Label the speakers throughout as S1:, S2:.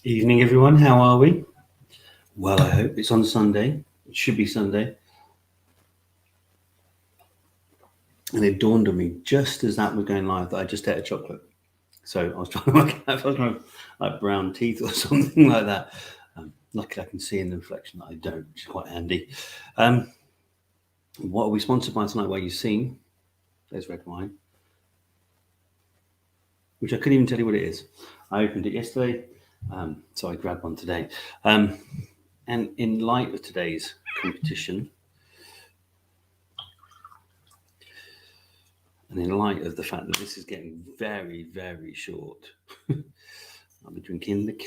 S1: Evening, everyone. How are we? Well, I hope it's on Sunday. It should be Sunday. And it dawned on me just as that was going live that I just ate a chocolate. So I was trying to work out if I was going to like brown teeth or something like that. Luckily, I can see in the reflection that I don't, which is quite handy. What are we sponsored by tonight? Well, you've seen there's red wine, which I couldn't even tell you what it is. I opened it yesterday, so I grabbed one today. And in light of today's competition, and in light of the fact that this is getting very, very short, I'll be drinking the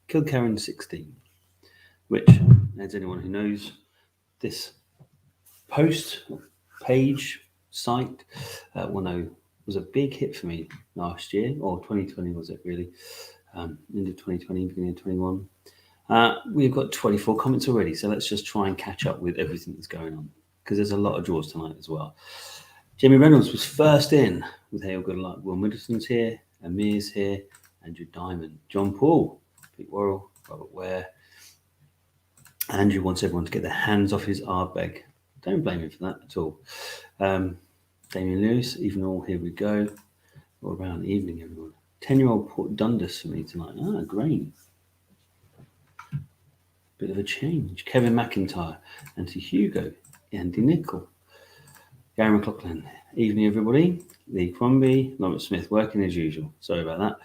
S1: Kilkerran 16, which, as anyone who knows, this page site will know was a big hit for me last year, or 2020 was it really? Into 2020, beginning of 21. We've got 24 comments already, so let's just try and catch up with everything that's going on, because there's a lot of draws tonight as well. Jamie Reynolds was first in with Hail Good Luck. Will Middleton's here, Amir's here, Andrew Diamond, John Paul, Pete Worrell, Robert Ware. Andrew wants everyone to get their hands off his Ardbeg. Don't blame him for that at all. Damien Lewis, even all, here we go. All around evening, everyone. 10-year-old Port Dundas for me tonight. Grain. Bit of a change. Kevin McIntyre, Andy Hugo, Andy Nicol. Gary McLaughlin. Evening, everybody. Lee Crombie, Lawrence Smith, working as usual. Sorry about that.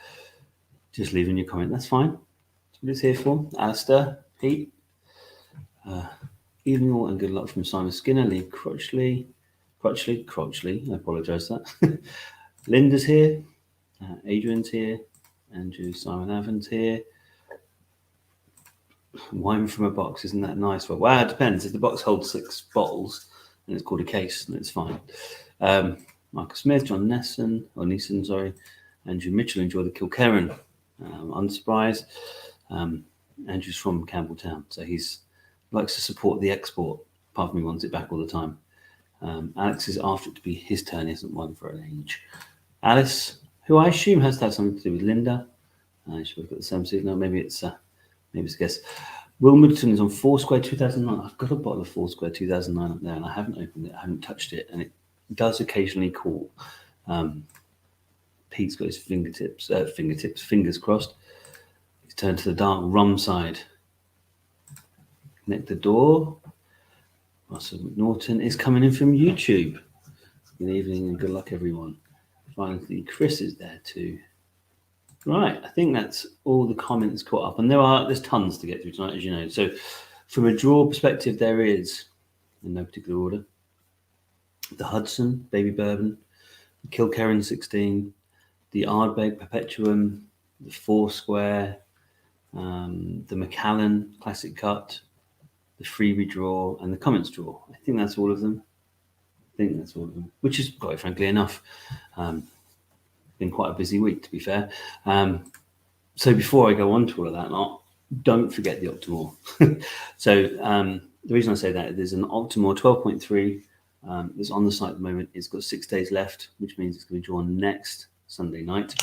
S1: Just leaving your comment. That's fine. That's what it's here for. Alistair, Pete. Evening all and good luck from Simon Skinner, Lee Crotchley. I apologise for that. Linda's here. Adrian's here. Andrew Simon Evans here. Wine from a box, isn't that nice? Well, wow, it depends. If the box holds 6 bottles, and it's called a case, and it's fine. Michael Smith, John Neeson, sorry. Andrew Mitchell, enjoy the Kilkerran. Unsurprised. Andrew's from Campbelltown, so he's likes to support the export. Apart from he wants it back all the time. Alex is after it to be his turn. He hasn't won for an age. Alice, who I assume has to have something to do with Linda. Should we have got the same signal? Maybe it's a guess. Will Middleton is on Foursquare 2009. I've got a bottle of Foursquare 2009 up there, and I haven't opened it. I haven't touched it, and it does occasionally call. Pete's got his fingers crossed. He's turned to the dark rum side. Connect the door. Russell McNaughton is coming in from YouTube. Good evening and good luck, everyone. Finally, Chris is there too. Right, I think that's all the comments caught up, and there's tons to get through tonight, as you know. So, from a draw perspective, there is, in no particular order, the Hudson Baby Bourbon, the Kilkerran 16, the Ardbeg Perpetuum, the Foursquare, the Macallan Classic Cut, the Freebie Draw, and the Comments Draw. I think that's all of them. Which is quite frankly enough. Been quite a busy week, to be fair. So before I go on to all of that, don't forget the Optimal. So the reason I say that, there's an Optimal 12.3 that's on the site at the moment. It's got 6 days left, which means it's going to be drawn next Sunday night.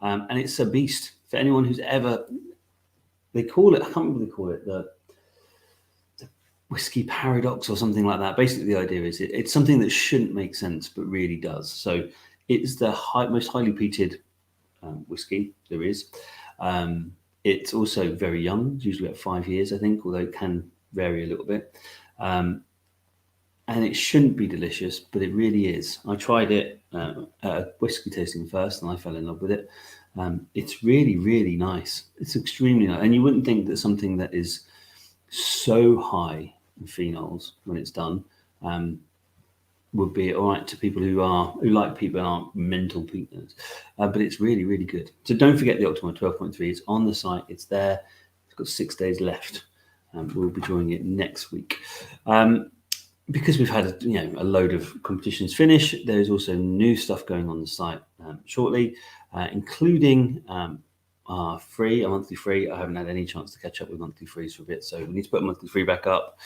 S1: And it's a beast. For anyone who's ever, they call it, I can't remember what they call it, the whiskey paradox or something like that. Basically, the idea is it's something that shouldn't make sense, but really does. So it's the most highly peated whiskey there is. It's also very young. It's usually about 5 years, I think, although it can vary a little bit. And it shouldn't be delicious, but it really is. I tried it at a whiskey tasting first, and I fell in love with it. It's really, really nice. It's extremely nice. And you wouldn't think that something that is so high in phenols when it's done would be all right to people who like people and aren't mental peaters. But it's really, really good. So don't forget the Optimal 12.3. It's on the site. It's there. It's got 6 days left. We'll be drawing it next week. Because we've had a load of competitions finish, there's also new stuff going on the site shortly, including our monthly free. I haven't had any chance to catch up with monthly frees for a bit, so we need to put a monthly free back up.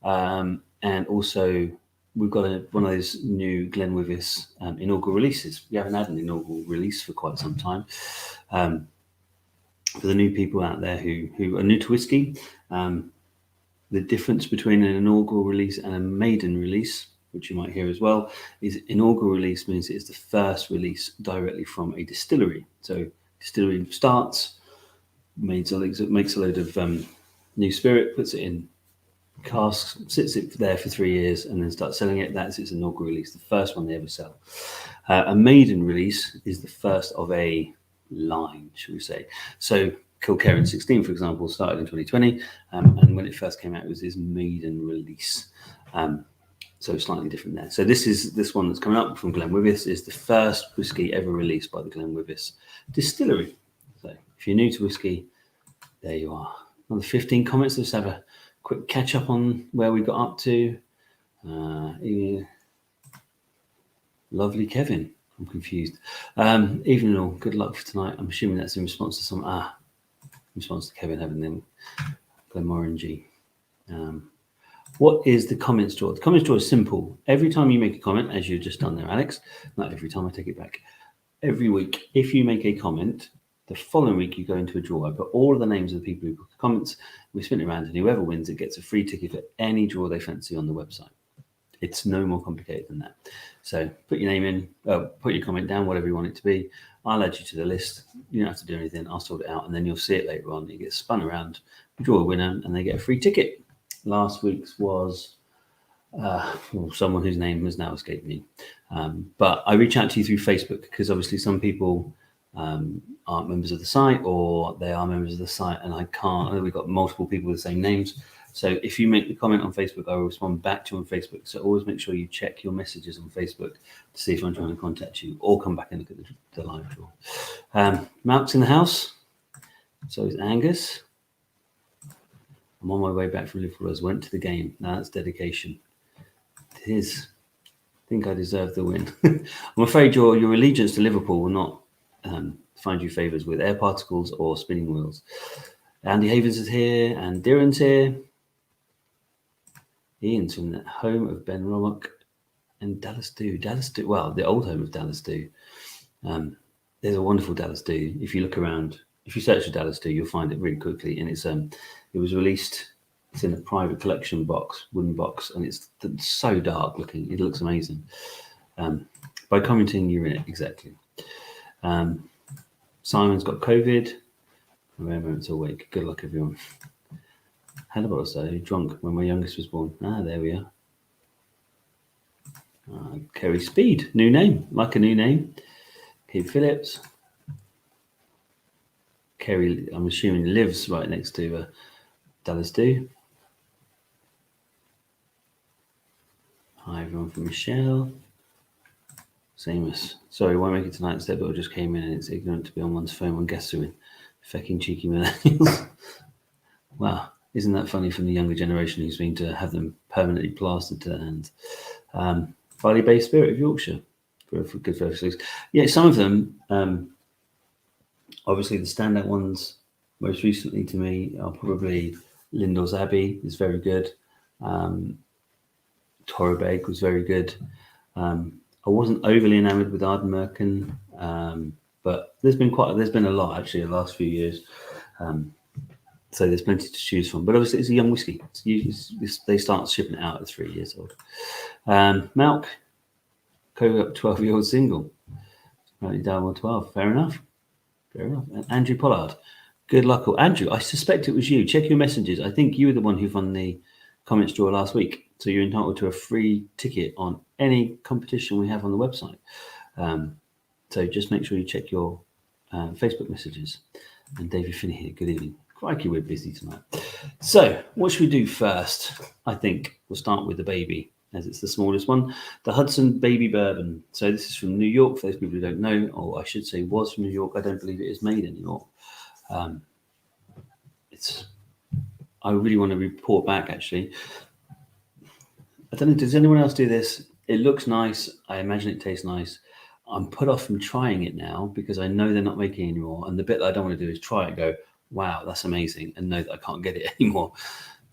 S1: And also, we've got one of those new Glenwivis inaugural releases. We haven't had an inaugural release for quite some time. for the new people out there who are new to whiskey, the difference between an inaugural release and a maiden release, which you might hear as well, is inaugural release means it's the first release directly from a distillery. So distillery starts, makes a load of new spirit, puts it in casks, sits it there for 3 years, and then starts selling it. That's its inaugural release, the first one they ever sell. A maiden release is the first of a line, should we say. So Kilkerran 16, for example, started in 2020, and when it first came out, it was his maiden release. So slightly different there. So this one that's coming up from Glenwivis is the first whiskey ever released by the Glenwivis distillery. So if you're new to whiskey, there you are. Another 15 comments. Let's have a quick catch up on where we got up to. Yeah. Lovely Kevin. I'm confused. Evening all. Good luck for tonight. I'm assuming that's in response to in response to Kevin having them Glenmorangie. What is the comments draw? The comments draw is simple. Every time you make a comment, as you've just done there, Alex, not every time, I take it back. Every week, if you make a comment, the following week you go into a draw. I put all of the names of the people who put comments. We spin it around, and whoever wins it gets a free ticket for any draw they fancy on the website. It's no more complicated than that. So put your name in, put your comment down, whatever you want it to be. I'll add you to the list. You don't have to do anything. I'll sort it out, and then you'll see it later on. It gets spun around. We draw a winner, and they get a free ticket. Last week's was someone whose name has now escaped me. But I reach out to you through Facebook because obviously some people aren't members of the site, or they are members of the site, and I can't. I know we've got multiple people with the same names. So if you make the comment on Facebook, I will respond back to you on Facebook. So always make sure you check your messages on Facebook to see if I'm trying to contact you, or come back and look at the live draw. Malk's in the house. So is Angus. I'm on my way back from Liverpool. I went to the game. Now that's dedication. It is. I think I deserve the win. I'm afraid your allegiance to Liverpool will not find you favours with air particles or spinning wheels. Andy Havens is here, and Darren's here. Ian's from the home of Ben Romock and Dallas Dew. Well, the old home of Dallas Dew. There's a wonderful Dallas Dew. If you look around, if you search for Dallas Dew, you'll find it really quickly. And it was released. It's in a private collection box, wooden box, and it's so dark looking. It looks amazing. By commenting, you're in it exactly. Simon's got COVID. Remember, it's awake. Good luck, everyone. Hannibal also drunk when my youngest was born. There we are. Kerry Speed, new name, like a new name. Kate Phillips. Kerry, I'm assuming, lives right next to Dallas Dew. Hi, everyone from Michelle. Seamus. Sorry, won't make it tonight. Instead, but just came in, and it's ignorant to be on one's phone when guests are in. Fecking cheeky millennials. Wow, isn't that funny from the younger generation who's been to have them permanently plastered to their hands? Barley Bay Spirit of Yorkshire. For good first weeks. Yeah, some of them, obviously the standout ones most recently to me are probably Lindor's Abbey is very good. Ardbeg was very good. I wasn't overly enamoured with Ardbeg, but there's been a lot actually in the last few years. So there's plenty to choose from. But obviously it's a young whiskey. They start shipping it out at 3 years old. Malk, co-op 12-year-old single. Apparently down on 12. Fair enough. And Andrew Pollard. Good luck. Andrew, I suspect it was you. Check your messages. I think you were the one who won the comments draw last week. So you're entitled to a free ticket on any competition we have on the website. So just make sure you check your Facebook messages. And David Finney here, good evening. Crikey, we're busy tonight. So what should we do first? I think we'll start with the baby, as it's the smallest one. The Hudson Baby Bourbon. So this is from New York, for those people who don't know, or I should say was from New York. I don't believe it is made in New York. I really want to report back, actually. I don't know, does anyone else do this? It looks nice. I imagine it tastes nice. I'm put off from trying it now because I know they're not making it anymore. And the bit that I don't want to do is try it and go, wow, that's amazing, and know that I can't get it anymore.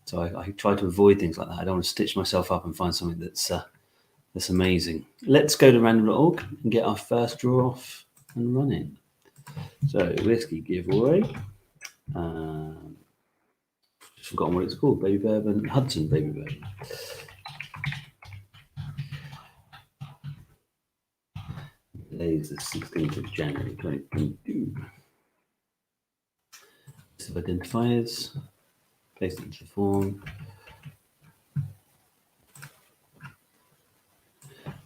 S1: So I try to avoid things like that. I don't want to stitch myself up and find something that's amazing. Let's go to random.org and get our first draw off and running. So whiskey giveaway. Just forgotten what it's called. Baby Bourbon, Hudson Baby Bourbon. Today is the 16th of January 2022. List of identifiers. Place it into the form.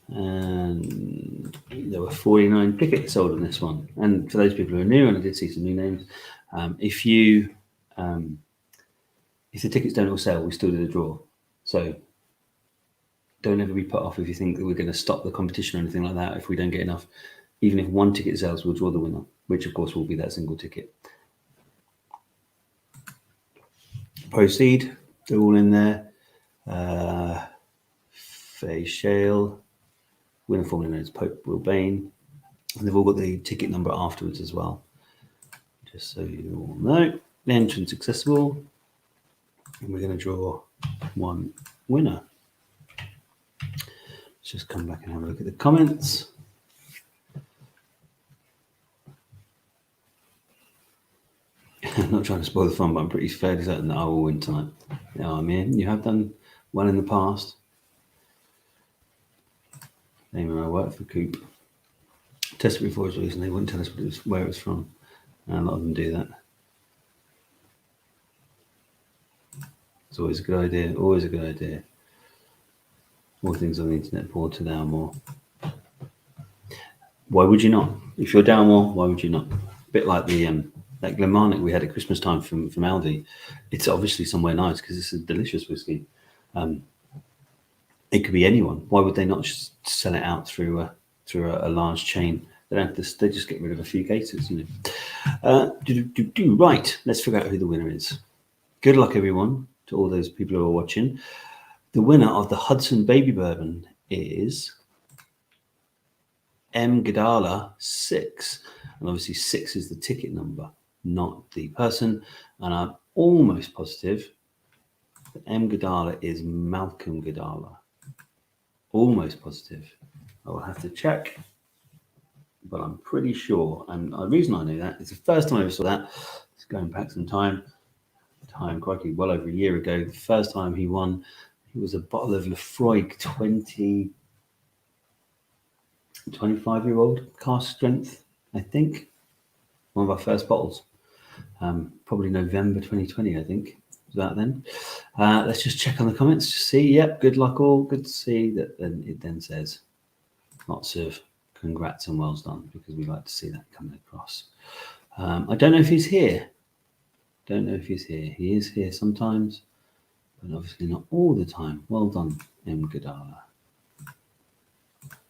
S1: And there were 49 tickets sold on this one. And for those people who are new, and I did see some new names, if the tickets don't all sell, we still do the draw. So don't ever be put off if you think that we're going to stop the competition or anything like that. If we don't get enough, even if one ticket sells, we'll draw the winner, which of course will be that single ticket. Proceed, they're all in there. Faye Shale, winner formerly known as Pope Will Bain, and they've all got the ticket number afterwards as well, just so you all know. The entrance accessible, and we're going to draw one winner. Let's just come back and have a look at the comments. I'm not trying to spoil the fun, but I'm pretty fairly certain that I will win tonight. Yeah, I mean, you have done well in the past. Name where I work for Coop. Tested before it was released and they wouldn't tell us where it was from. And a lot of them do that. It's always a good idea, always a good idea. More things on the internet, poor to down more. Why would you not? If you're down more, why would you not? A bit like the that Glenmarnock we had at Christmas time from Aldi. It's obviously somewhere nice because it's a delicious whiskey. It could be anyone. Why would they not just sell it out through a large chain? They don't have to. They just get rid of a few cases, you know. Right. Let's figure out who the winner is. Good luck, everyone, to all those people who are watching. The winner of the Hudson Baby Bourbon is M. Gadala 6. And obviously 6 is the ticket number, not the person. And I'm almost positive that M. Gadala is Malcolm Gadala. Almost positive. I will have to check, but I'm pretty sure. And the reason I know that is the first time I ever saw that. It's going back some time, quite well over a year ago. The first time he won, it was a bottle of Lefroy 25-year-old cask strength, I think. One of our first bottles. Probably November 2020, I think. About then. Let's just check on the comments to see. Yep, good luck all. Good to see that. Then it then says lots of congrats and well done, because we like to see that coming across. I don't know if he's here. Don't know if he's here. He is here sometimes, but obviously not all the time. Well done, M. Gadala.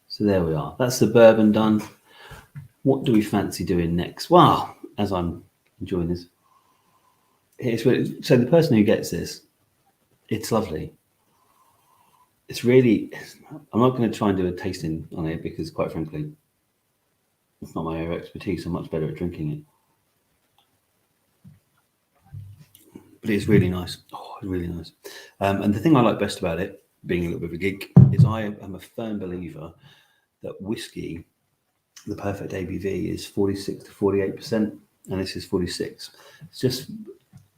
S1: So there we are. That's the bourbon done. What do we fancy doing next? Well, as I'm enjoying this. So the person who gets this, it's lovely. It's really, I'm not going to try and do a tasting on it because quite frankly, it's not my area of expertise. I'm much better at drinking it. But it's really nice. Oh, it's really nice. And the thing I like best about it, being a little bit of a geek, is I am a firm believer that whiskey, the perfect ABV is 46 to 48%, and this is 46. It's just,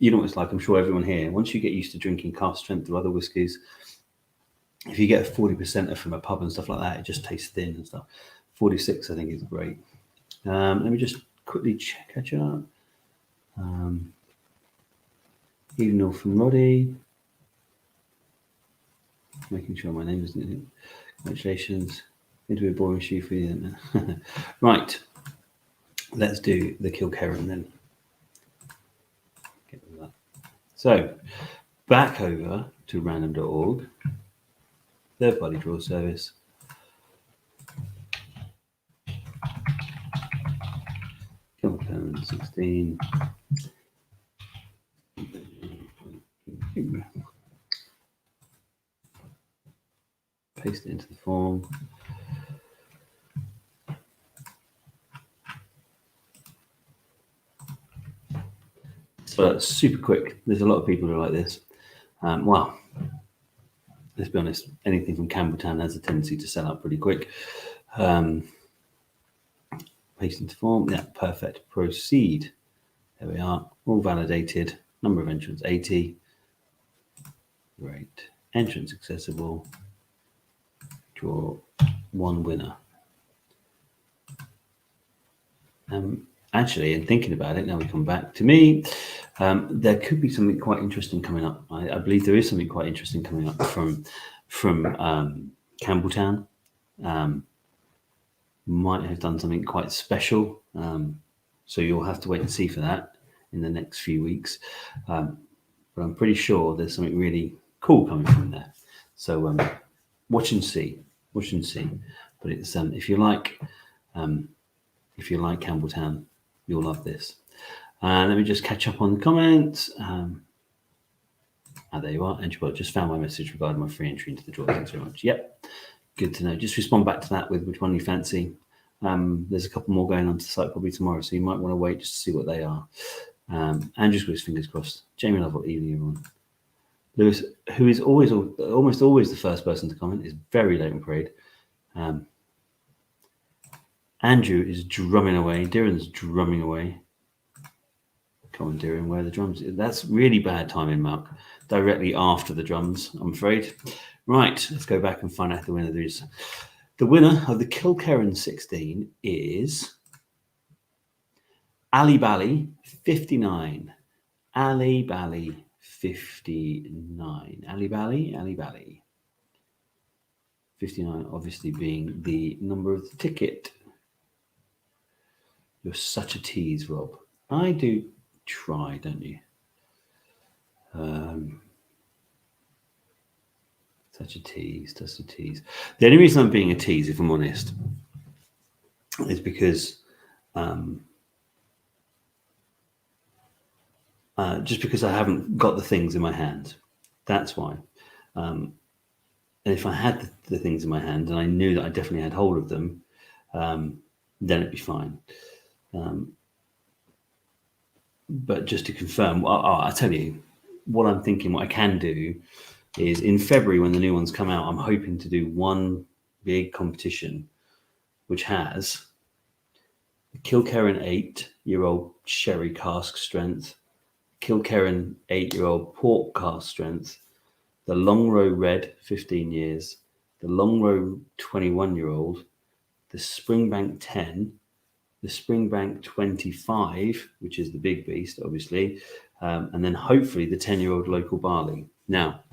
S1: you know what it's like, I'm sure everyone here, once you get used to drinking cask strength or other whiskies, if you get a 40% from a pub and stuff like that, it just tastes thin and stuff. 46, I think, is great. Let me just quickly catch up. Email from Roddy. Making sure my name isn't in it. Congratulations. Going to be a boring shoe for you then. Right. Let's do the Kilkerran then. Get rid of that. So, back over to random.org. Third-party draw service. Kilkerran 16. Paste it into the form. So that's super quick. There's a lot of people who are like this. Well, let's be honest, anything from Campbelltown has a tendency to sell out pretty quick. Paste into form. Yeah, perfect. Proceed. There we are, all validated. Number of entrants, 80. Great. Entrance accessible. Draw one winner. Actually, in thinking about it, now we come back to me, there could be something quite interesting coming up. I believe there is something quite interesting coming up from Campbelltown. Might have done something quite special. So you'll have to wait and see for that in the next few weeks. But I'm pretty sure there's something really cool coming from there. So watch and see. But it's if you like Campbelltown, you'll love this. Let me just catch up on the comments. There you are. Andrew, just found my message regarding my free entry into the draw. Thanks very much. Yep. Good to know. Just respond back to that with which one you fancy. There's a couple more going onto the site probably tomorrow, so you might want to wait just to see what they are. Andrew's got his fingers crossed. Jamie Lovell, evening everyone. Lewis, who is almost always the first person to comment, is very late on parade. Andrew is drumming away. Darren's drumming away. Come on, Darren, where are the drums? That's really bad timing, Mark. Directly after the drums, I'm afraid. Right, let's go back and find out the winner. The winner of the Kilkerran 16 is Ali Bally 59. Ali Bally 59. Ali Bally 59, obviously being the number of the ticket. You're such a tease, Rob. I do try, don't you? Such a tease. The only reason I'm being a tease, if I'm honest, is because just because I haven't got the things in my hand. That's why. And if I had the things in my hand and I knew that I definitely had hold of them, then it'd be fine. But just to confirm, I'll tell you what I'm thinking. What I can do is in February when the new ones come out, I'm hoping to do one big competition which has the Kilkerran 8-year-old sherry cask strength, Kilkerran 8-year-old port cask strength, the Long Row Red 15 years, the Long Row 21-year-old, the Springbank 10, the Springbank 25, which is the big beast, obviously, and then hopefully the 10-year-old local barley. Now,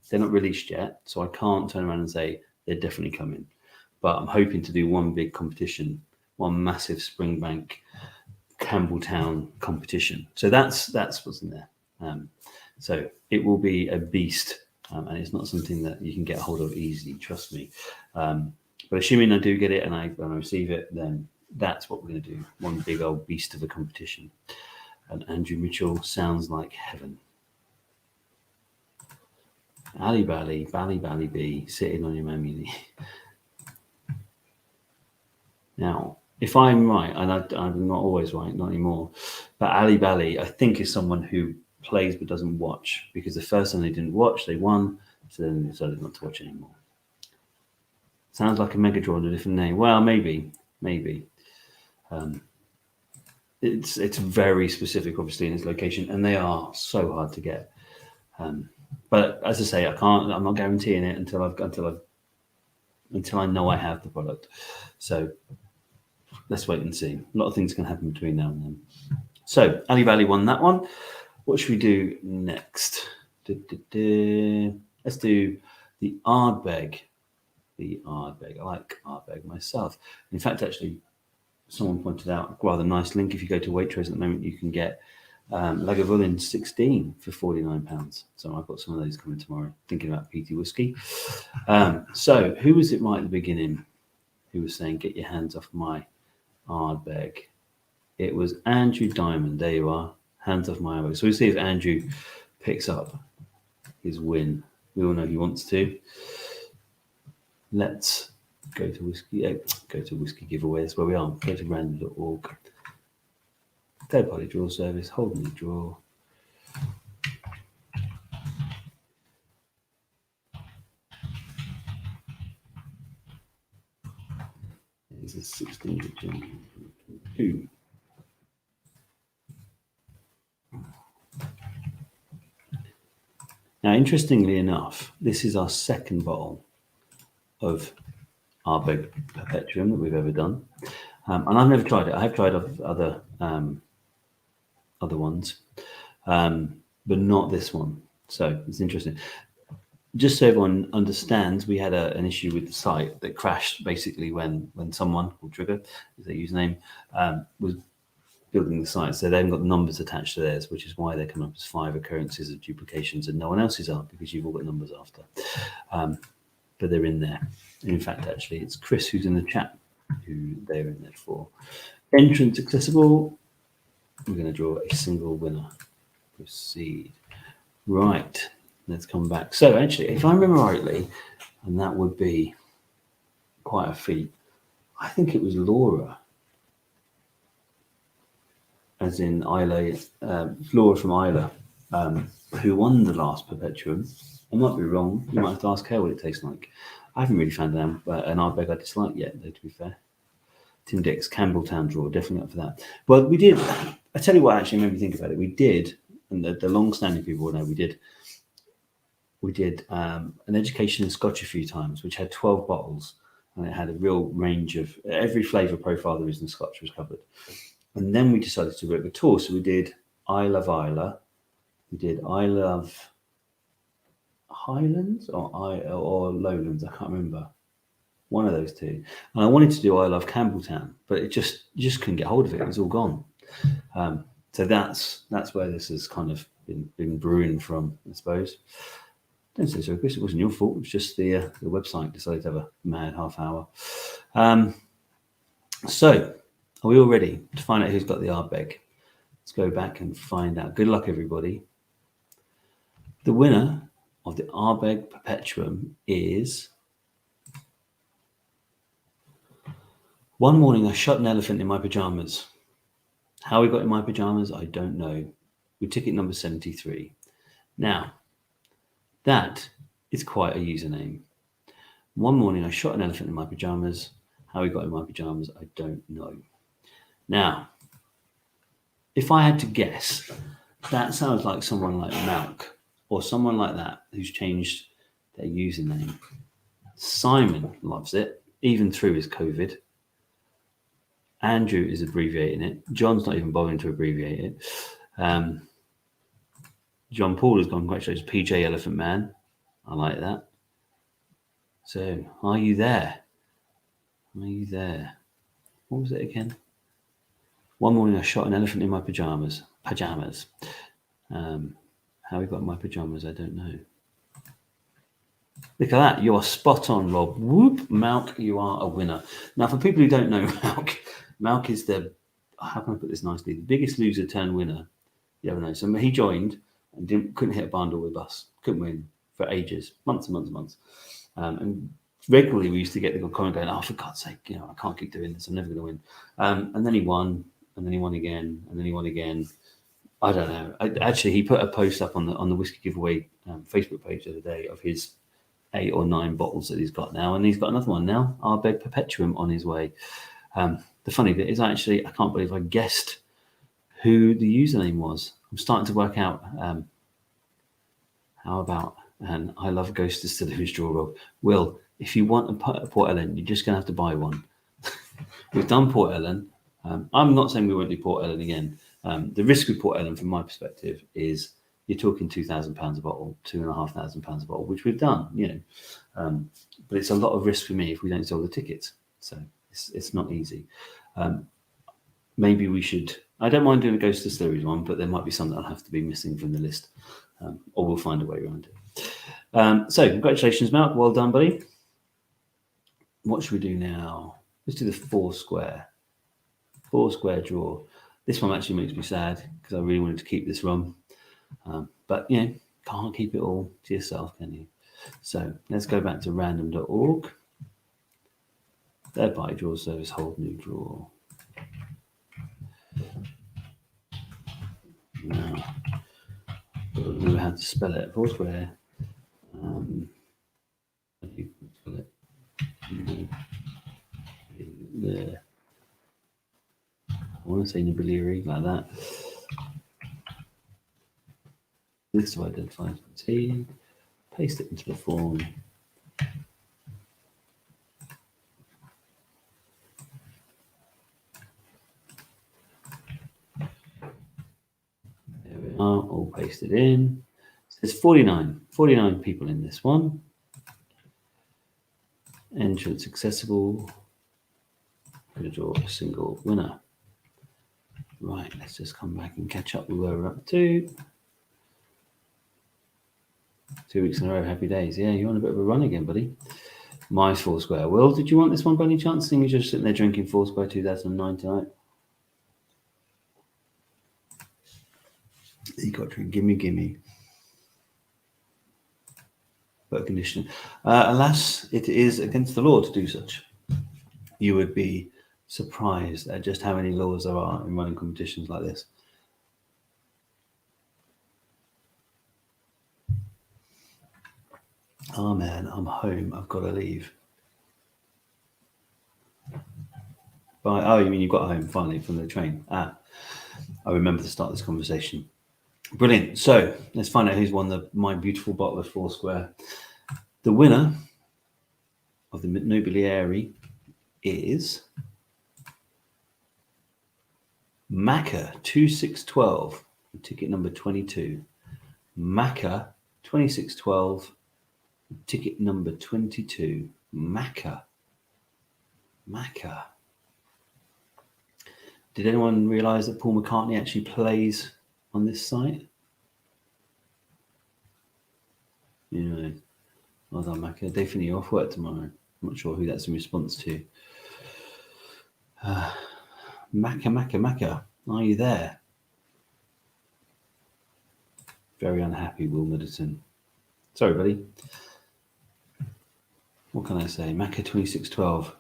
S1: they're not released yet, so I can't turn around and say they're definitely coming. But I'm hoping to do one big competition, one massive Springbank Campbelltown competition. So that's what's in there. So it will be a beast, and it's not something that you can get a hold of easily, trust me. But assuming I do get it and I receive it, then that's what we're going to do. One big old beast of a competition. And Andrew Mitchell sounds like heaven. Ali Bally B, sitting on your mammy. Now, if I'm right, and I'm not always right, not anymore, but Ali Bally, I think, is someone who plays but doesn't watch, because the first time they didn't watch, they won, so then they decided not to watch anymore. Sounds like a mega draw under a different name. Well, maybe. It's very specific, obviously, in its location, and they are so hard to get. But as I say, I'm not guaranteeing it until I know I have the product. So let's wait and see. A lot of things can happen between now and then. So Ali Bally won that one. What should we do next? Let's do the Ardbeg. I like Ardbeg myself. In fact, actually, someone pointed out a rather nice link. If you go to Waitrose at the moment, you can get Lagavulin 16 for £49. So I've got some of those coming tomorrow. Thinking about peaty whiskey. So who was it right at the beginning who was saying, get your hands off my Ardbeg? It was Andrew Diamond. There you are. Hands off my Ardbeg. So we'll see if Andrew picks up his win. We all know he wants to. Let's go to whiskey giveaways where we are. Go to random.org. Third party draw service, holding the draw. It's the 16th of June. Now, interestingly enough, this is our second bottle of Ardbeg Perpetuum that we've ever done. And I've never tried it. I have tried other ones, but not this one. So it's interesting. Just so everyone understands, we had an issue with the site that crashed basically when someone called Trigger, is their username, was building the site. So they haven't got numbers attached to theirs, which is why they're coming up as 5 occurrences of duplications and no one else's are, because you've all got numbers after. But they're in there. In fact, actually, it's Chris who's in the chat who they're in there for. Entrance accessible. We're going to draw a single winner. Proceed. Right. Let's come back. So actually, if I remember rightly, and that would be quite a feat, I think it was Laura, as in Isla, Laura from Isla, who won the last Perpetuum. I might be wrong. You might have to ask her what it tastes like. I haven't really found an Ardbeg I dislike yet, though, to be fair. Tim Dix, Campbelltown draw, definitely up for that. Well, we did, I tell you what actually made me think about it. We did, and the long-standing people will know, we did an education in Scotch a few times, which had 12 bottles, and it had a real range of, every flavour profile there is in Scotch was covered. And then we decided to work the tour. So we did I Love Isla, we did I Love Highlands or Lowlands, I can't remember. One of those two. And I wanted to do I Love Campbelltown, but you just couldn't get hold of it. It was all gone. So that's where this has kind of been brewing from, I suppose. Don't say so, Chris. It wasn't your fault. It was just the website decided to have a mad half hour. So are we all ready to find out who's got the Ardbeg? Let's go back and find out. Good luck, everybody. The winner of the Ardbeg Perpetuum is... One morning, I shot an elephant in my pajamas. How we got in my pajamas, I don't know. With ticket number 73. Now, that is quite a username. One morning, I shot an elephant in my pajamas. How he got in my pajamas, I don't know. Now, if I had to guess, that sounds like someone like Malk or someone like that who's changed their username. Simon loves it, even through his COVID. Andrew is abbreviating it. John's not even bothering to abbreviate it. John Paul has gone, congratulations, PJ Elephant Man. I like that. So, are you there? Are you there? What was it again? One morning I shot an elephant in my pajamas. How he got in my pajamas, I don't know. Look at that. You are spot on, Rob. Whoop, Malk, you are a winner. Now, for people who don't know Malk, Malk is the, how can I put this nicely, the biggest loser turned winner you ever know. So he joined and couldn't hit a barn door with us. Couldn't win for ages, months and months and months. And regularly we used to get the comment going, oh, for God's sake, I can't keep doing this. I'm never going to win. And then he won, and then he won again, and then he won again. I don't know. Actually, he put a post up on the whiskey giveaway Facebook page the other day of his 8 or 9 bottles that he's got now, and he's got another one now, Ardbeg Perpetuum, on his way. The funny bit is actually, I can't believe I guessed who the username was. I'm starting to work out how about, and I love Ghost Distillery's draw, Rob. Will, if you want a Port Ellen, you're just going to have to buy one. We've done Port Ellen. I'm not saying we won't do Port Ellen again. The risk with Port Ellen, from my perspective, is you're talking £2,000 a bottle, £2,500 a bottle, which we've done, but it's a lot of risk for me if we don't sell the tickets. So it's not easy. Maybe we should. I don't mind doing a Ghost Distilleries one, but there might be some that'll have to be missing from the list, or we'll find a way around it. So congratulations, Mark. Well done, buddy. What should we do now? Let's do the Foursquare draw. This one actually makes me sad because I really wanted to keep this rum. But, can't keep it all to yourself, can you? So let's go back to random.org. Thereby draw service, hold new draw. Now, I don't know how to spell it. Foursquare. Spell it. There. I want to say Nibileri like that. List of identifiers. T. Paste it into the form. There we are, all pasted in. So there's 49 people in this one. Entrance accessible. I'm going to draw a single winner. Right, let's just come back and catch up with where we're up to. 2 weeks in a row, happy days. Yeah, you're on a bit of a run again, buddy. My Foursquare. Will, did you want this one by any chance? Seeing as you're sitting there drinking Foursquare 2009 tonight. You got to gimme. But condition. Alas, it is against the law to do such. You would be surprised at just how many laws there are in running competitions like this. Oh man, I'm home. I've got to leave. Bye. Oh, you mean you got home finally from the train? I remember to start this conversation. Brilliant. So let's find out who's won my beautiful bottle of Foursquare. The winner of the Nobiliary is Macca 2612, ticket number 22. Macca 2612, ticket number 22. Macca. Did anyone realise that Paul McCartney actually plays on this site? You know, well done, Macca. Definitely off work tomorrow. I'm not sure who that's in response to. Macca, are you there? Very unhappy, Will Middleton. Sorry, buddy. What can I say? Macca 2612.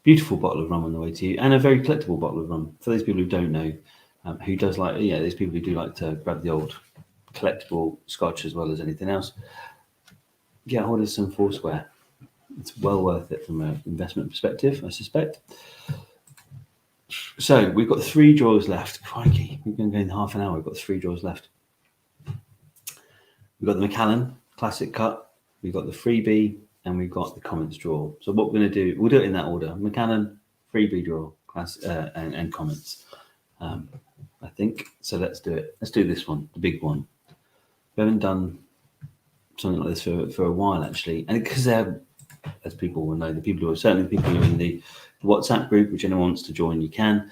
S1: Beautiful bottle of rum on the way to you, and a very collectible bottle of rum. For those people who don't know, who does like, there's people who do like to grab the old collectible scotch as well as anything else. Get hold of some Foursquare. It's well worth it from an investment perspective, I suspect. So we've got 3 draws left. Crikey, we've been going half an hour. We've got 3 draws left. We've got the Macallan Classic Cut. We've got the Freebie, and we've got the Comments Draw. So what we're going to do, we'll do it in that order. Macallan, Freebie Draw, and Comments, I think. So let's do it. Let's do this one, the big one. We haven't done something like this for a while, actually. And because they're, as people will know, the people who are certainly people who are in the WhatsApp group, which anyone wants to join, you can.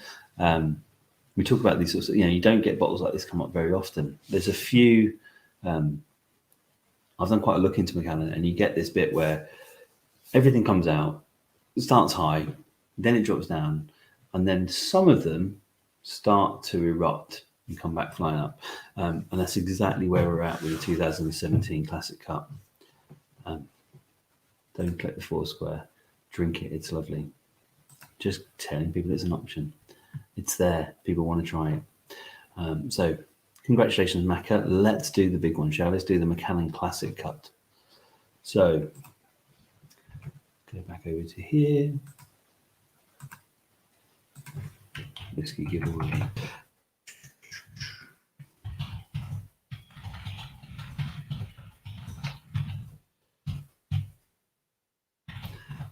S1: We talk about these sorts of, you don't get bottles like this come up very often. There's a few, I've done quite a look into Macallan, and you get this bit where everything comes out, it starts high, then it drops down, and then some of them start to erupt and come back flying up. And that's exactly where we're at with the 2017 Classic Cup. Don't collect the Foursquare, drink it, it's lovely. Just telling people it's an option. It's there, people want to try it. So congratulations, Macca. Let's do the big one, shall we? Let's do the Macallan Classic Cut. So go back over to here. Whiskey giveaway.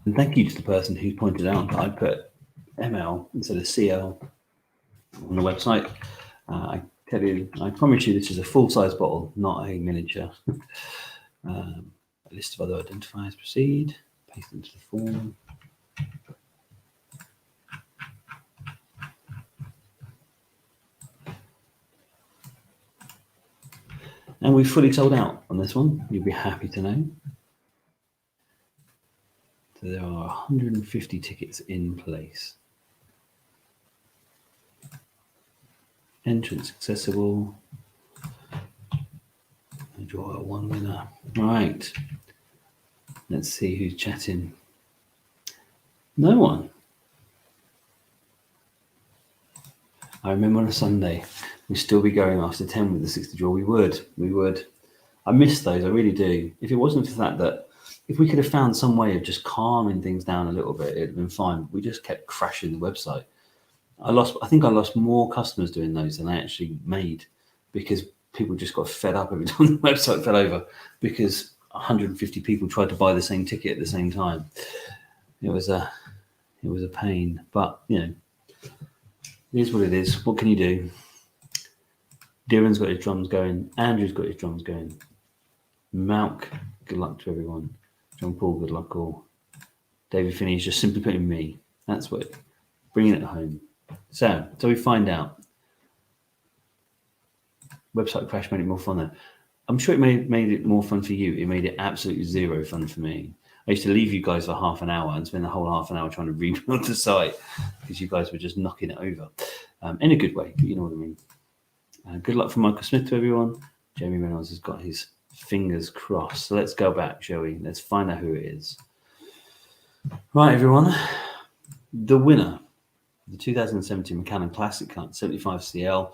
S1: And thank you to the person who pointed out that I put ML instead of CL on the website. I tell you, I promise you this is a full-size bottle, not a miniature. A list of other identifiers. Proceed. Paste into the form. And we've fully sold out on this one. You'll be happy to know. So there are 150 tickets in place. Entrance accessible. I draw one winner. Right. Let's see who's chatting. No one. I remember on a Sunday, we'd still be going after 10 with the 60 draw. We would. I miss those, I really do. If it wasn't for the fact that if we could have found some way of just calming things down a little bit, it'd have been fine. We just kept crashing the website. I think I lost more customers doing those than I actually made, because people just got fed up every time the website fell over because 150 people tried to buy the same ticket at the same time. It was a pain, but it is what it is. What can you do? Darren's got his drums going. Andrew's got his drums going. Malk, good luck to everyone. John Paul, good luck all. David Finney is just simply putting me. That's what, bringing it home. So we find out. Website crash made it more fun though. I'm sure it made it more fun for you. It made it absolutely zero fun for me. I used to leave you guys for half an hour and spend the whole half an hour trying to rebuild the site because you guys were just knocking it over. In a good way, but you know what I mean. Good luck from Michael Smith to everyone. Jamie Reynolds has got his fingers crossed. So let's go back, shall we? Let's find out who it is. Right, everyone. The winner, the 2017 Macallan Classic Cut 75CL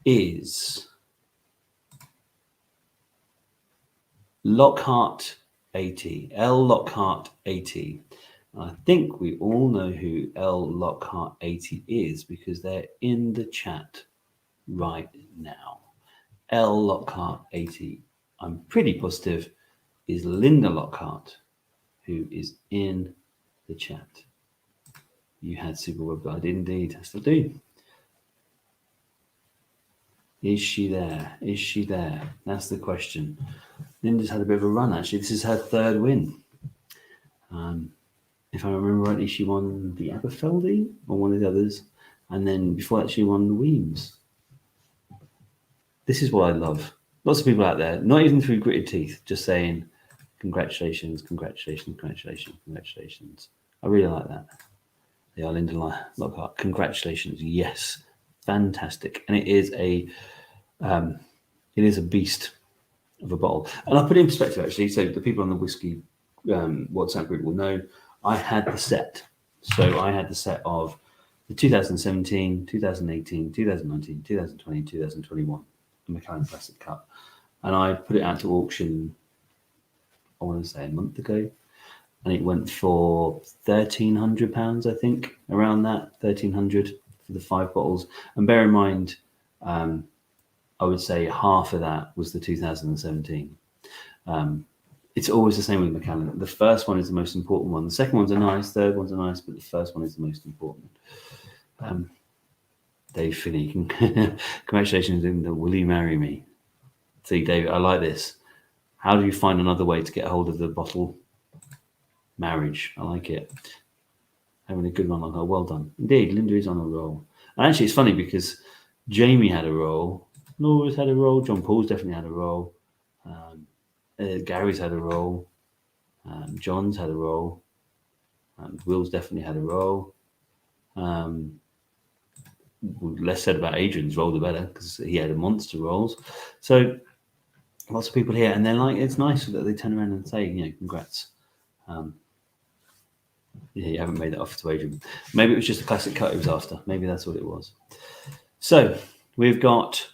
S1: is Lockhart 80, L Lockhart 80. I think we all know who L Lockhart 80 is because they're in the chat right now. L Lockhart 80, I'm pretty positive, is Linda Lockhart, who is in the chat. You had Super Web Guide, indeed. I still do. Is she there? Is she there? That's the question. Linda's had a bit of a run, actually. This is her third win. If I remember rightly, she won the Aberfeldy or one of the others. And then before that, she won the Weems. This is what I love. Lots of people out there, not even through gritted teeth, just saying, congratulations, congratulations, congratulations, congratulations. I really like that. They are Linda Lockhart. Congratulations. Yes. Fantastic. And it is a beast of a bottle. And I'll put it in perspective, actually. So the people on the whiskey WhatsApp group will know I had the set. So I had the set of the 2017, 2018, 2019, 2020, 2021 Macallan Classic Cup. And I put it out to auction, I want to say a month ago. And it went for £1,300, I think, around that, £1,300 for the 5 bottles. And bear in mind, I would say half of that was the 2017. It's always the same with Macallan. The first one is the most important one. The second ones are nice, third ones are nice, but the first one is the most important. Dave Finney, congratulations, Linda. Will you marry me? See, David, I like this. How do you find another way to get hold of the bottle? Marriage. I like it. Having a good one on her. Well done. Indeed, Linda is on a roll. And actually, it's funny because Jamie had a roll. Laura's had a roll. John Paul's definitely had a roll. Gary's had a roll. John's had a roll. Will's definitely had a roll. Less said about Adrian's roll, the better, because he had a monster rolls. So lots of people here, and they're like, it's nice that they turn around and say, congrats. Yeah, you haven't made that offer to Adrian. Maybe it was just a classic cut he was after. Maybe that's what it was. So we've got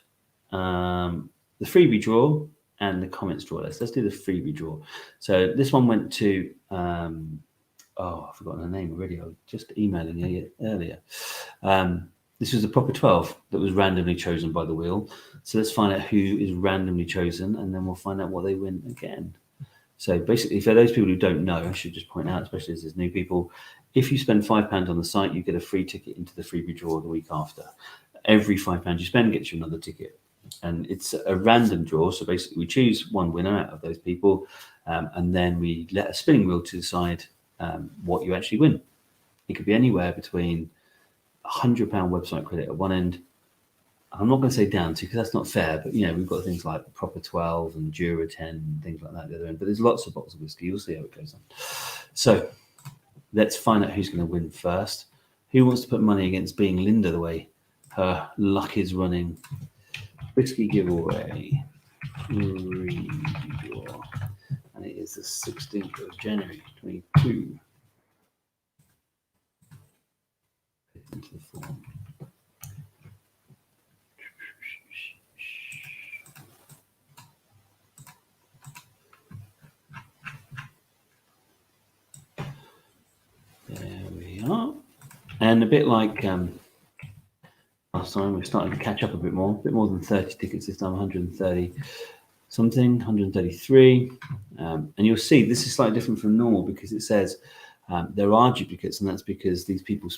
S1: the freebie draw and the comments draw. Let's do the freebie draw. So this one went to I've forgotten her name already. I was just emailing you earlier. This was the proper 12 that was randomly chosen by the wheel. So let's find out who is randomly chosen, and then we'll find out what they win again. So basically, for those people who don't know, I should just point out, especially as there's new people, if you spend £5 on the site, you get a free ticket into the freebie draw the week after. Every £5 you spend gets you another ticket. And it's a random draw. So basically, we choose one winner out of those people, and then we let a spinning wheel to decide what you actually win. It could be anywhere between £100 website credit at one end. I'm not going to say down to, because that's not fair, but we've got things like Proper 12 and Dura 10 and things like that at the other end. But there's lots of bottles of whiskey. You'll see how it goes on. So let's find out who's going to win first. Who wants to put money against being Linda the way her luck is running? Whiskey giveaway. And it is the 16th of January, 22. Into the form. There we are. And a bit like last time. We're starting to catch up a bit more than 30 tickets this time, 130 something, 133. And you'll see this is slightly different from normal because it says there are duplicates, and that's because these people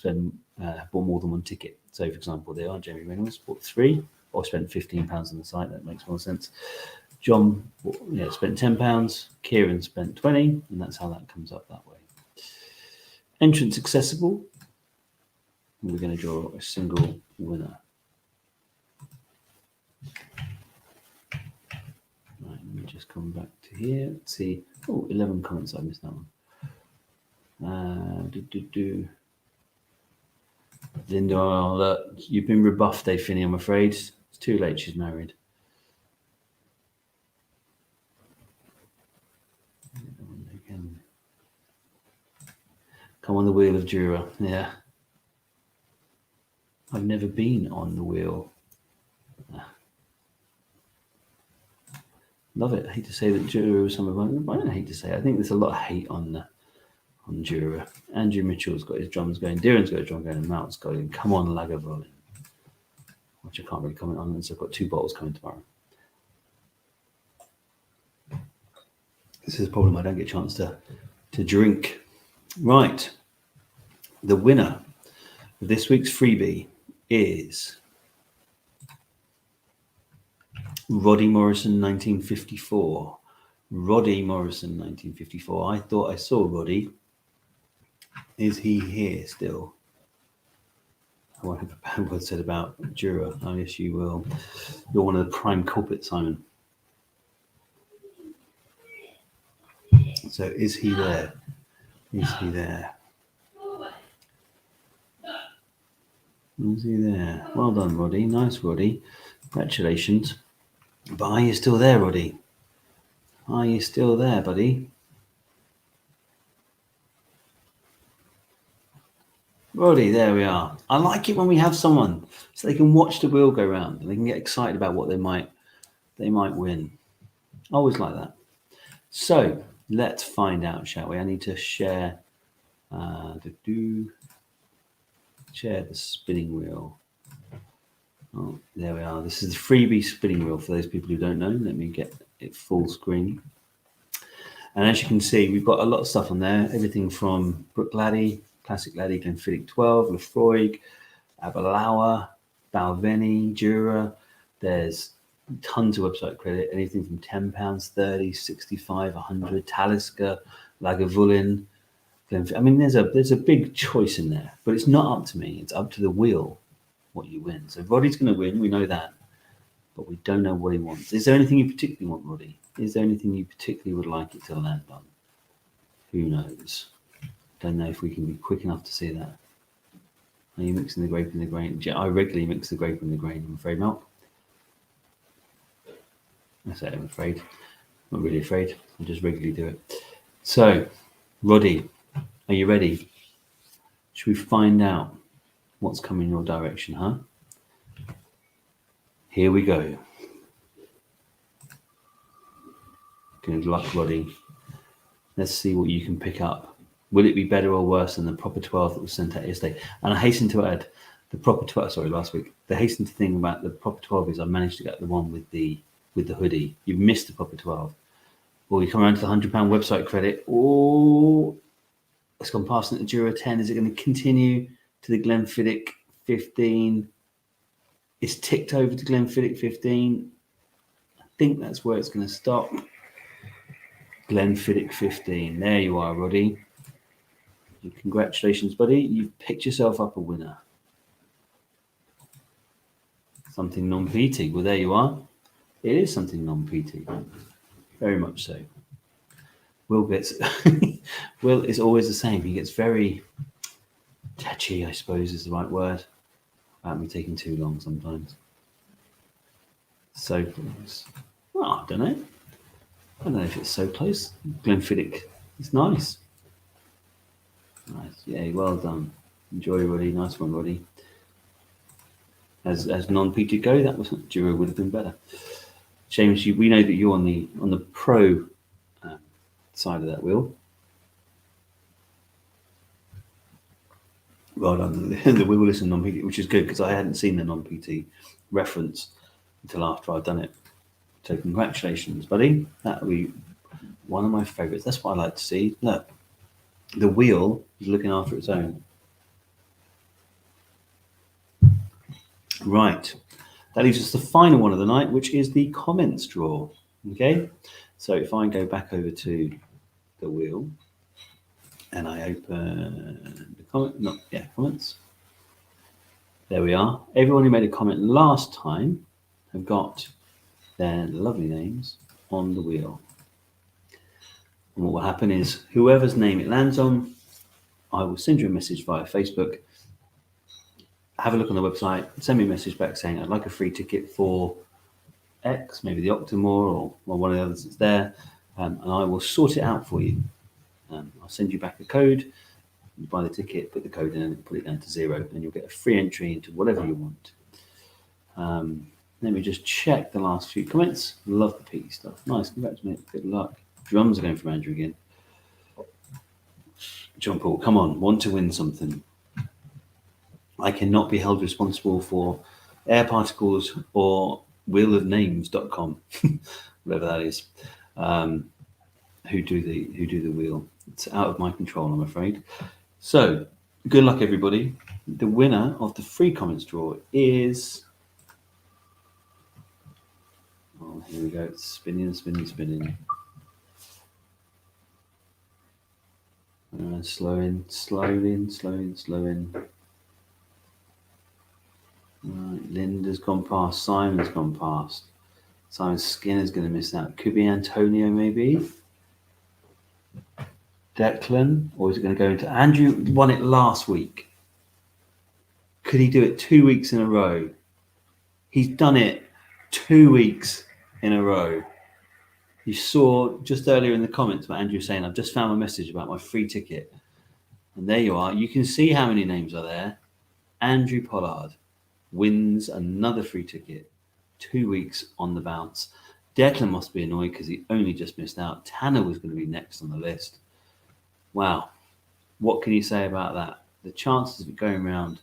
S1: bought more than one ticket. So, for example, they are Jamie Reynolds, bought 3 or spent £15 on the site. That makes more sense. John spent £10. Kieran spent 20, and that's how that comes up that way. Entrance accessible. We're going to draw a single winner. Right, let me just come back to here. Let's see. Oh, 11 comments. I missed that one. Linda, you've been rebuffed, Dave Finney, I'm afraid. It's too late. She's married. Come on the wheel of Jura. Yeah. I've never been on the wheel. Love it. I hate to say that Jura was some of them. I don't hate to say it. I think there's a lot of hate on Jura. Andrew Mitchell's got his drums going. Darren's got a drum going. And Mount's going. Come on, Lagavulin. Which I can't really comment on. So I've got 2 bottles coming tomorrow. This is a problem. I don't get a chance to drink. Right. The winner of this week's freebie is Roddy Morrison, 1954. Roddy Morrison, 1954. I thought I saw Roddy. Is he here still? I won't have a bad word said about Jura. Oh, yes, you will. You're one of the prime culprits, Simon. So is he there? Is he there? Is he there? Well done, Roddy. Nice, Roddy. Congratulations. But are you still there, Roddy? Are you still there, buddy? Roddy, there we are. I like it when we have someone so they can watch the wheel go round and they can get excited about what they might win. I always like that. So let's find out, shall we? I need to share share the spinning wheel. Oh, there we are. This is the freebie spinning wheel for those people who don't know. Let me get it full screen. And as you can see, we've got a lot of stuff on there. Everything from Brook Laddie, Classic Laddie, Glenfiddich 12, Lefroy, Abalawa, Balvenie, Jura. There's tons of website credit. Anything from £10, 30, 65, 100, Talisker, Lagavulin. I mean, there's a big choice in there, but it's not up to me. It's up to the wheel what you win. So Roddy's going to win. We know that, but we don't know what he wants. Is there anything you particularly want, Roddy? Is there anything you particularly would like it to land on? Who knows? Don't know if we can be quick enough to see that. Are you mixing the grape and the grain? I regularly mix the grape and the grain, I'm afraid, Mark. I say I'm afraid. I'm not really afraid. I just regularly do it. So, Roddy, are you ready? Should we find out what's coming your direction, huh? Here we go. Good luck, Roddy. Let's see what you can pick up. Will it be better or worse than the proper 12 that was sent out yesterday? And I hasten to add, the proper 12, last week. The hasten to think about the proper 12 is I managed to get the one with the hoodie. You've missed the proper 12. Well, you come around to the £100 website credit. Oh, it's gone past the Jura 10. Is it going to continue to the Glenfiddich 15? It's ticked over to Glenfiddich 15. I think that's where it's going to stop. Glenfiddich 15. There you are, Roddy. Congratulations, buddy. You've picked yourself up a winner. Something non-PT. Well, there you are. It is something non-PT. Very much so. Will gets... Will is always the same. He gets very touchy, I suppose is the right word. About me taking too long sometimes. So close. Well, I don't know. I don't know if it's so close. Glenfiddich. It's nice. Nice. Yeah, well done. Enjoy, Roddy. Nice one, Roddy. As non-PT go, that was Jura would have been better. James, we know that you're on the pro side of that wheel. Well done. The We Will Listen non-PT, which is good because I hadn't seen the non-PT reference until after I'd done it. So congratulations, buddy. That will be one of my favourites. That's what I like to see. Look, the wheel is looking after its own. Right. That leaves us the final one of the night, which is the comments draw. Okay. So if I go back over to the wheel and I open the comments. There we are. Everyone who made a comment last time have got their lovely names on the wheel. And what will happen is whoever's name it lands on, I will send you a message via Facebook. Have a look on the website, send me a message back saying I'd like a free ticket for X, maybe the Octomore or one of the others that's there, and I will sort it out for you. I'll send you back a code. You buy the ticket, put the code in, and put it down to 0, and you'll get a free entry into whatever you want. Let me just check the last few comments. Love the PT stuff. Nice, congrats, mate. Good luck. Drums are going from Andrew again. John Paul, come on, want to win something. I cannot be held responsible for air particles or wheelofnames.com, whatever that is. Who do the wheel? It's out of my control, I'm afraid. So, good luck, everybody. The winner of the free comments draw is. Oh, here we go. It's spinning. Slow in. Right, Linda's gone past. Simon's gone past. Simon Skinner's going to miss out. Could be Antonio, maybe. Declan, or is it going to go into Andrew? Won it last week. Could he do it 2 weeks in a row? He's done it 2 weeks in a row. You saw just earlier in the comments about Andrew saying, I've just found a message about my free ticket. And there you are. You can see how many names are there. Andrew Pollard wins another free ticket. 2 weeks on the bounce. Declan must be annoyed because he only just missed out. Tanner was going to be next on the list. Wow. What can you say about that? The chances of it going round,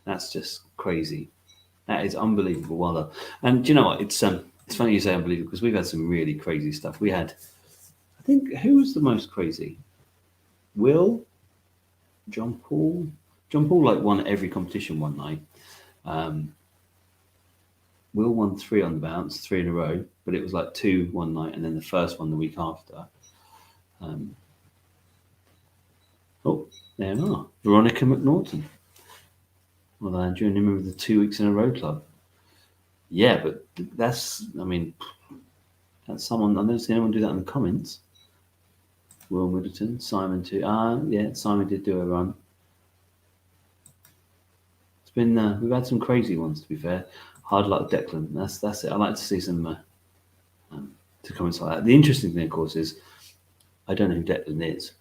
S1: that's just crazy. That is unbelievable. Well done. And do you know what? It's funny you say unbelievable because we've had some really crazy stuff. We had, I think, who was the most crazy? Will? John Paul? John Paul won every competition one night. Will won 3 on the bounce, 3 in a row, but it was 2 one night and then the first one the week after. There we are. Veronica McNaughton. Well, Andrew, and remember the 2 weeks in a row club. Yeah, but that's someone, I've never seen anyone do that in the comments. Will Middleton, Simon too. Yeah, Simon did do a run. It's been, we've had some crazy ones, to be fair. Hard luck, Declan. That's it. I like to see some to comments like that. The interesting thing, of course, is I don't know who Declan is,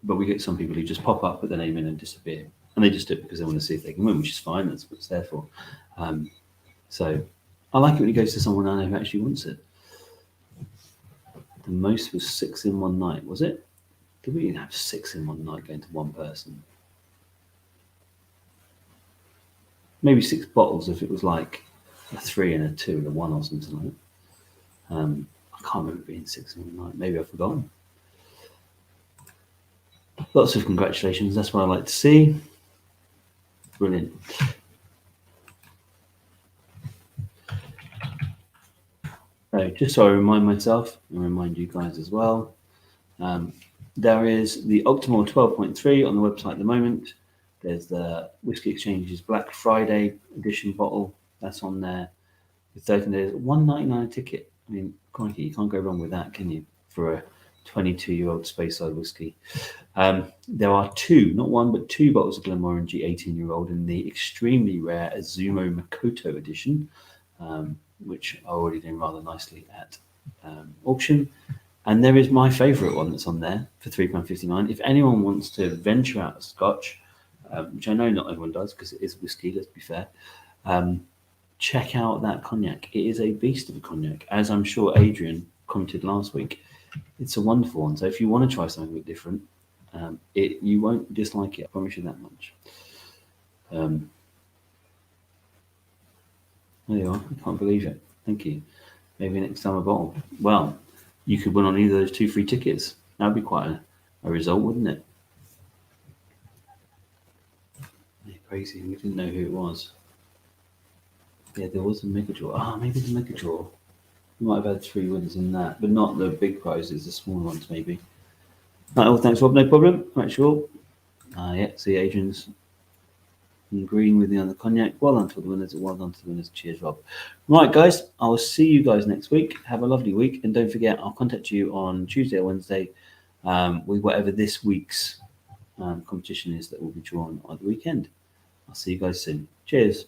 S1: but we get some people who just pop up, put their name in, and disappear, and they just do it because they want to see if they can win, which is fine. That's what it's there for. So I like it when it goes to someone I know who actually wants it. The most was 6 in one night, was it? Did we even have 6 in one night going to one person? Maybe 6 bottles if it was a 3 and a 2 and a 1 or something like that. I can't remember being 6 in one night. Maybe I've forgotten. Lots of congratulations. That's what I like to see. Brilliant. So just so I remind myself and remind you guys as well, there is the Octomore 12.3 on the website at the moment. There's the Whiskey Exchange's Black Friday edition bottle. That's on there. With 13 days, $1.99 a ticket. I mean, crikey, you can't go wrong with that, can you? For a 22-year-old Speyside whiskey. There are 2, not 1, but 2 bottles of Glenmorangie 18-year-old in the extremely rare Azumo Makoto edition, which are already doing rather nicely at auction. And there is my favourite one that's on there for £3.59. If anyone wants to venture out a Scotch, which I know not everyone does because it is whiskey, let's be fair, check out that cognac. It is a beast of a cognac, as I'm sure Adrian commented last week. It's a wonderful one. So if you want to try something a bit different, You won't dislike it. I promise you that much. There you are. I can't believe it. Thank you. Maybe next time a bottle. Well, you could win on either of those 2 free tickets. That would be quite a result, wouldn't it? Yeah, crazy. We didn't know who it was. Yeah, there was a mega draw. Maybe the mega draw. We might have had 3 winners in that, but not the big prizes, the small ones maybe. Right, well, thanks, Rob. No problem. Right, sure. Yeah, see Adrian's in green with the other cognac. Well done to the winners. Well done to the winners. Cheers, Rob. Right, guys. I will see you guys next week. Have a lovely week. And don't forget, I'll contact you on Tuesday or Wednesday with whatever this week's competition is that will be drawn on the weekend. I'll see you guys soon. Cheers.